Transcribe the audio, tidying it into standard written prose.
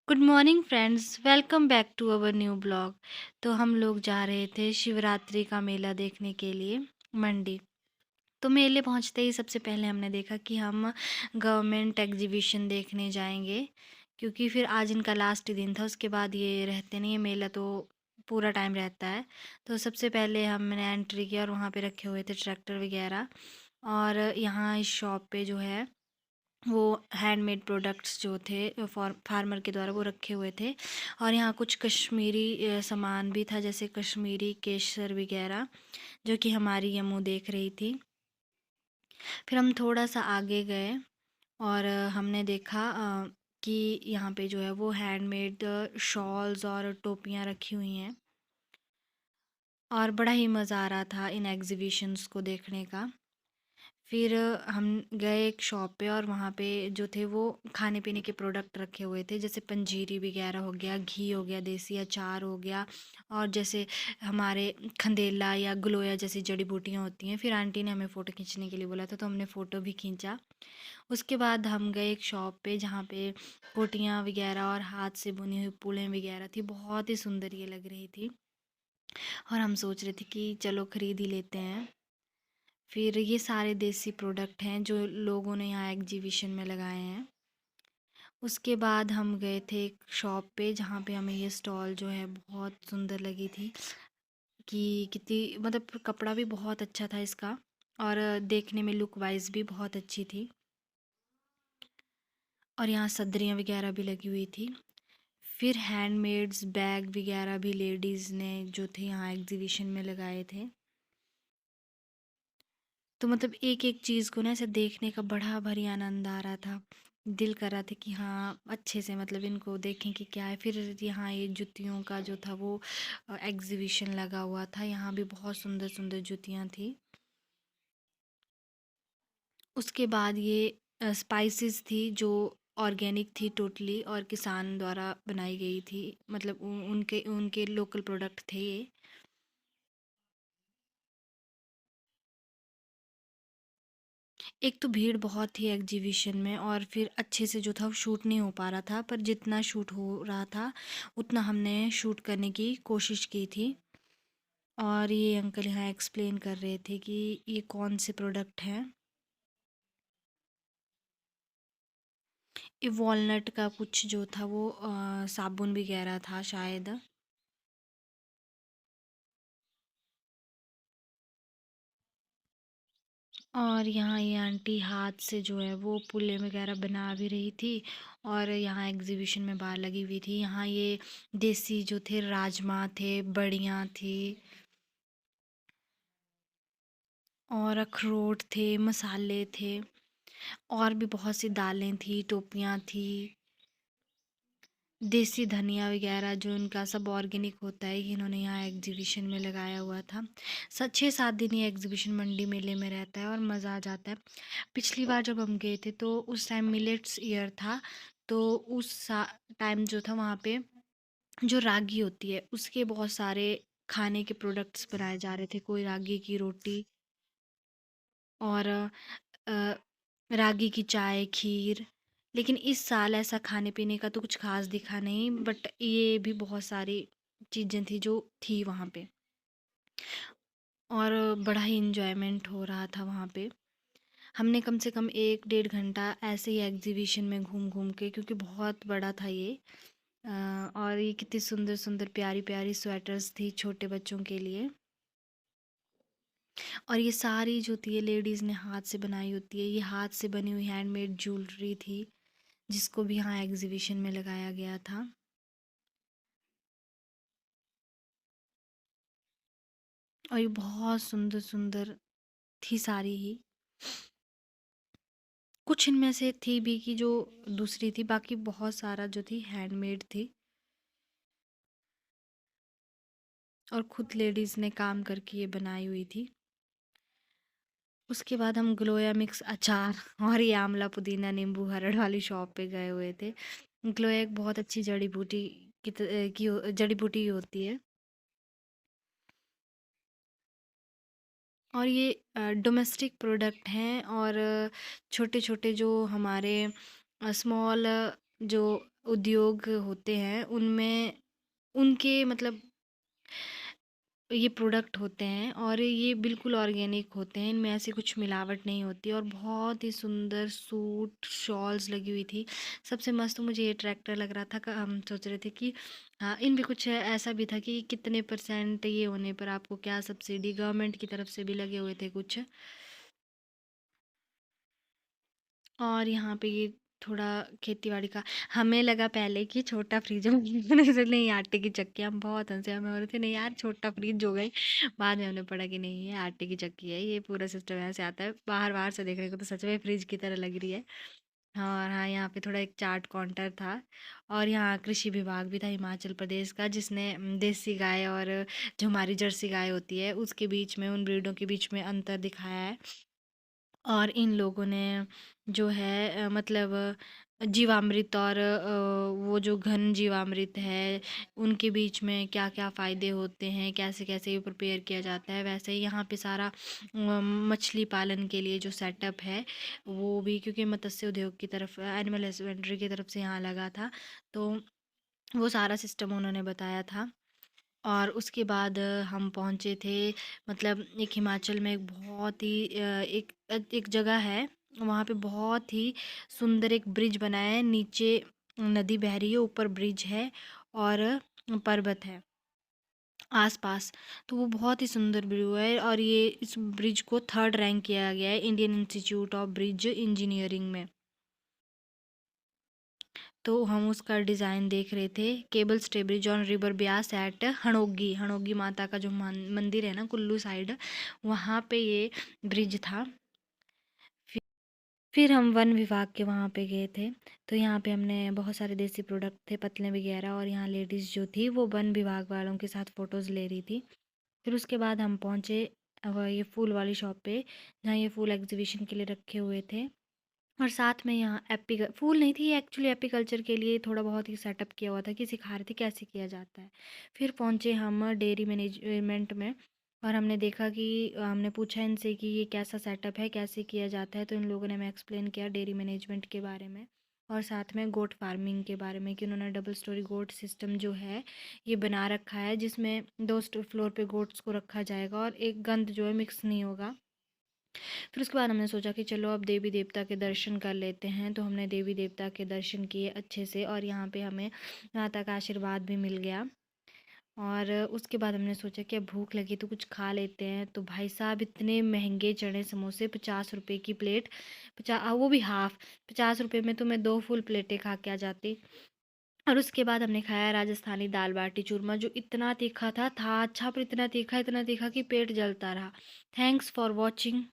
Good morning friends, welcome back to our new blog. तो हम लोग जा रहे थे शिवरात्रि का मेला देखने के लिए मंडी। तो मेले पहुंचते ही सबसे पहले हमने देखा कि हम गवर्नमेंट एग्जीबिशन देखने जाएंगे, क्योंकि फिर आज इनका लास्ट दिन था। उसके बाद ये रहते नहीं है, मेला तो पूरा टाइम रहता है। तो सबसे पहले हमने एंट्री किया और वहाँ पे रखे हुए थे ट्रैक्टर वगैरह। और यहाँ इस शॉप पे जो है वो हैंडमेड प्रोडक्ट्स जो थे फार्मर के द्वारा वो रखे हुए थे। और यहाँ कुछ कश्मीरी सामान भी था, जैसे कश्मीरी केसर वगैरह, जो कि हमारी यमु देख रही थी। फिर हम थोड़ा सा आगे गए और हमने देखा कि यहाँ पे जो है वो हैंडमेड शॉल्स और टोपियाँ रखी हुई हैं। और बड़ा ही मज़ा आ रहा था इन एग्जीबिशंस को देखने का। फिर हम गए एक शॉप पे और वहाँ पे जो थे वो खाने पीने के प्रोडक्ट रखे हुए थे, जैसे पंजीरी वगैरह हो गया, घी हो गया, देसी अचार हो गया। और जैसे हमारे खंदेला या गलोया जैसी जड़ी बूटियाँ होती हैं। फिर आंटी ने हमें फ़ोटो खींचने के लिए बोला था, तो हमने फ़ोटो भी खींचा। उसके बाद हम गए एक शॉप पे जहाँ पे कोटियाँ वगैरह और हाथ से बुनी हुई पुलें वगैरह थी। बहुत ही सुंदर ये लग रही थी और हम सोच रहे थे कि चलो ख़रीद ही लेते हैं। फिर ये सारे देसी प्रोडक्ट हैं जो लोगों ने यहाँ एग्जीबिशन में लगाए हैं। उसके बाद हम गए थे एक शॉप पे जहाँ पे हमें ये स्टॉल जो है बहुत सुंदर लगी थी, कि कितनी मतलब कपड़ा भी बहुत अच्छा था इसका और देखने में लुक वाइज भी बहुत अच्छी थी। और यहाँ सदरियाँ वगैरह भी लगी हुई थी। फिर हैंडमेड्स बैग वगैरह भी लेडीज़ ने जो थे यहाँ एग्जीबिशन में लगाए थे। तो मतलब एक-एक चीज़ को ना ऐसे देखने का बड़ा भारी आनंद आ रहा था। दिल कर रहा था कि हाँ, अच्छे से मतलब इनको देखें कि क्या है। फिर यहाँ ये जुतियों का जो था वो एग्ज़िबिशन लगा हुआ था। यहाँ भी बहुत सुंदर-सुंदर जुतियाँ थी। उसके बाद ये स्पाइसेस थी जो ऑर्गेनिक थी टोटली और किसान द्वारा बनाई गई थी। मतलब उ उनके उनके लोकल प्रोडक्ट थे ये। एक तो भीड़ बहुत थी एग्जीबिशन में और फिर अच्छे से जो था वो शूट नहीं हो पा रहा था, पर जितना शूट हो रहा था उतना हमने शूट करने की कोशिश की थी। और ये अंकल यहाँ एक्सप्लेन कर रहे थे कि ये कौन से प्रोडक्ट हैं। ये वॉलनट का कुछ जो था वो साबुन वगैरह था शायद। और यहाँ ये आंटी हाथ से जो है वो पुल्ले वगैरह बना भी रही थी और यहाँ एग्जीबिशन में बाहर लगी हुई थी। यहाँ ये देसी जो थे राजमा थे, बड़ियाँ थी और अखरोट थे, मसाले थे और भी बहुत सी दालें थी, टोपियाँ थी, देसी धनिया वगैरह जो इनका सब ऑर्गेनिक होता है, ये इन्होंने यहाँ एग्जीबिशन में लगाया हुआ था। 6-7 दिन ये एग्जीबिशन मंडी मेले में रहता है और मज़ा आ जाता है। पिछली बार जब हम गए थे तो उस टाइम मिलेट्स ईयर था। तो उस टाइम जो था वहाँ पे जो रागी होती है उसके बहुत सारे खाने के प्रोडक्ट्स बनाए जा रहे थे। कोई रागी की रोटी और अ, रागी की चाय, खीर। लेकिन इस साल ऐसा खाने-पीने का तो कुछ ख़ास दिखा नहीं, बट ये भी बहुत सारी चीज़ें थी जो थी वहाँ पे। और बड़ा ही एन्जॉयमेंट हो रहा था वहाँ पे। हमने कम से कम 1 डेढ़ घंटा ऐसे ही एग्ज़िबिशन में घूम-घूम के, क्योंकि बहुत बड़ा था ये। अ, और ये कितनी सुंदर-सुंदर, प्यारी-प्यारी स्वेटर्स थी छोटे बच्चों के लिए। और ये सारी जो थी ये लेडीज़ ने हाथ से बनाई होती है। ये हाथ से बनी हुई हैंडमेड ज्वेलरी थी, जिसको भी यहाँ एग्जीबिशन में लगाया गया था। और ये बहुत सुंदर सुंदर थी सारी ही। कुछ इनमें से थी भी कि जो दूसरी थी, बाकी बहुत सारा जो थी हैंडमेड थी और खुद लेडीज़ ने काम करके ये बनाई हुई थी। उसके बाद हम ग्लोया मिक्स अचार और ये आंवला पुदीना नींबू हरड़ वाली शॉप पे गए हुए थे। ग्लोया एक बहुत अच्छी जड़ी बूटी जड़ी बूटी होती है। और ये डोमेस्टिक प्रोडक्ट हैं और छोटे-छोटे जो हमारे स्मॉल जो उद्योग होते हैं उनमें उनके मतलब ये प्रोडक्ट होते हैं और ये बिल्कुल ऑर्गेनिक होते हैं, इनमें ऐसी कुछ मिलावट नहीं होती और बहुत ही सुंदर सूट शॉल्स लगी हुई थी। सबसे मस्त तो मुझे ये ट्रैक्टर लग रहा था, हम सोच रहे थे कि हाँ इन भी कुछ ऐसा भी था कि कितने परसेंट ये होने पर आपको क्या सब्सिडी गवर्नमेंट की तरफ से भी लगे हुए थे कुछ। और यहाँ पे ये थोड़ा खेती-बाड़ी का हमें लगा पहले कि छोटा फ्रिज है मैंने सोचा नहीं आटे की चक्की। हम बहुत हँसे, हमें हो रहे थे नहीं यार छोटा फ्रिज हो गई। बाद में हमने पढ़ा कि नहीं ये आटे की चक्की है, ये पूरा सिस्टम ऐसे आता है। बाहर-बाहर से देखने को तो सच में फ्रिज की तरह लग रही है। हाँ, और हाँ, यहाँ पे थोड़ा एक चाट काउंटर था और यहाँ कृषि विभाग भी था हिमाचल प्रदेश का जिसने देसी गाय और जो हमारी जर्सी गाय होती है उसके बीच में उन ब्रीडों के बीच में अंतर दिखाया है। और इन लोगों ने जो है मतलब जीवामृत और वो जो घन जीवामृत है उनके बीच में क्या-क्या फ़ायदे होते हैं, कैसे-कैसे ये प्रिपेयर किया जाता है, वैसे ही यहाँ पे सारा मछली पालन के लिए जो सेटअप है वो भी क्योंकि मत्स्य उद्योग की तरफ एनिमल हस्बेंड्री की तरफ से यहाँ लगा था, तो वो सारा सिस्टम उन्होंने बताया था। और उसके बाद हम पहुँचे थे मतलब एक हिमाचल में एक बहुत ही एक जगह है वहाँ पे बहुत ही सुंदर एक ब्रिज बना है नीचे नदी बह रही है ऊपर ब्रिज है और पर्वत है आसपास। तो वो बहुत ही सुंदर व्यू है और ये इस ब्रिज को थर्ड रैंक किया गया है Indian institute of bridge engineering में। तो हम उसका डिज़ाइन देख रहे थे cable stay bridge on river Beas at Hanogi Hanogi Mata का जो मंदिर है ना कुल्लू साइड वहाँ पे ये ब्रिज था। फिर हम वन विभाग के वहाँ पे गए थे तो यहाँ पे हमने बहुत सारे देसी प्रोडक्ट थे पतले वगैरह और यहाँ लेडीज़ जो थी वो वन विभाग वालों के साथ फ़ोटोज़ ले रही थी। फिर उसके बाद हम पहुँचे ये फूल वाली शॉप पे जहाँ ये फूल एग्जीबिशन के लिए रखे हुए थे और साथ में यहाँ फूल नहीं थी एक्चुअली एपीकल्चर के लिए थोड़ा बहुत ही सेटअप किया हुआ था कि सिखा रहे थे कैसे किया जाता है। फिर पहुँचे हम डेयरी मैनेजमेंट में और हमने देखा कि हमने पूछा इनसे कि ये कैसा सेटअप है कैसे किया जाता है तो इन लोगों ने हमें एक्सप्लेन किया डेयरी मैनेजमेंट के बारे में और साथ में गोट फार्मिंग के बारे में कि उन्होंने डबल स्टोरी गोट सिस्टम जो है ये बना रखा है जिसमें दो फ्लोर पे गोट्स को रखा जाएगा और एक गंद जो है मिक्स नहीं होगा। फिर उसके बाद हमने सोचा कि चलो अब देवी देवता के दर्शन कर लेते हैं तो हमने देवी देवता के दर्शन किए अच्छे से और यहाँ पे हमें माता का आशीर्वाद भी मिल गया। और उसके बाद हमने सोचा कि अब भूख लगी तो कुछ खा लेते हैं तो भाई साहब इतने महंगे चने समोसे 50 रुपए की प्लेट वो भी हाफ 50 रुपए में तो मैं 2 फुल प्लेटें खा के आ जाती। और उसके बाद हमने खाया राजस्थानी दाल बाटी चूरमा जो इतना तीखा था अच्छा पर इतना तीखा कि पेट जलता रहा। Thanks for watching.